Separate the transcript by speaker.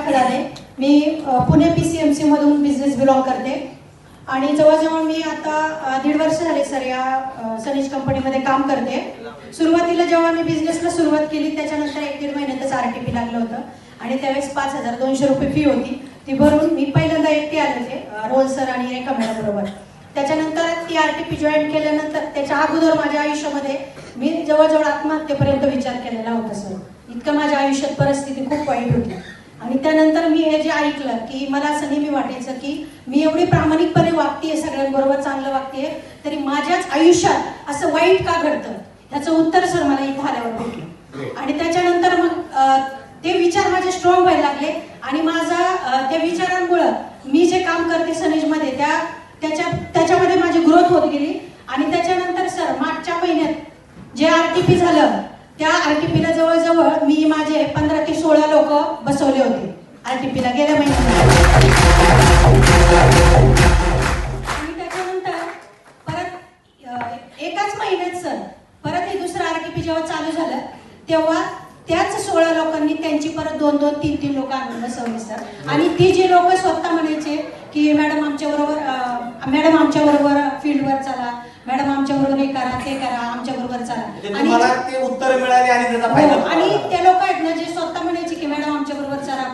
Speaker 1: खडाले. मी Pune PCMC मधून business belong करते आणि जवळजवळ मी आता 1.5 वर्ष झाले सर या सनीज कंपनीमध्ये काम करते. सुरुवातीला जेव्हा मी बिझनेसला सुरुवात केली त्याच्यानंतर 1-1.5 महिन्यातच RTP लागलं होतं आणि त्यावेळेस 5,200 रुपये फी होती. ती भरून मी पहिल्यांदा एकटी आले होते रोल सर आणि रेखा मॅडम बरोबर. त्याच्यानंतर ती RTP जॉईन केल्यानंतर त्याच्या अगोदर माझ्या आयुष्यामध्ये मी जवळजवळ आत्महत्येपर्यंत विचार केलेला होता सर. इतकं माझ्या आयुष्यात परिस्थिती खूप वाईट होती आणि त्यानंतर मी हे जे ऐकलं की मला असं नेहमी वाटायचं की मी एवढी प्रामाणिकपणे वागतेय, सगळ्यांबरोबर चांगलं वागतेय, तरी माझ्याच आयुष्यात असं वाईट का घडतं याचं उत्तर सर मला इथं आल्यावर भेटलं. आणि त्याच्यानंतर मग ते विचार माझे स्ट्रॉंग व्हायला लागले आणि माझा त्या विचारांमुळं मी जे काम करते सनीजमध्ये त्याच्यामध्ये माझी ग्रोथ होत गेली. आणि त्याच्यानंतर सर मागच्या महिन्यात जे RTP झालं त्या RTPला जवळजवळ मी माझे 15 ते 16 लोक बसवले होते RTPला गेल्या महिन्यात. आणि त्याच्यानंतर परत एकाच महिन्यात सर परत हे दुसरं RTP जेव्हा चालू झालं तेव्हा त्याच 16 लोकांनी त्यांची परत 2-2, 3-3 लोक आणून बसवली सर. आणि ती जी लोक स्वतः म्हणायचे की मॅडम आमच्याबरोबर फील्डवर चला, मॅडम आमच्याबरोबर हे करा ते करा, आमच्याबरोबर चला.
Speaker 2: आणि ते उत्तर मिळाले आणि त्याचा फायदा.
Speaker 1: आणि ते लोक आहेत ना जे स्वतः म्हणायचे की मॅडम आमच्याबरोबर चला.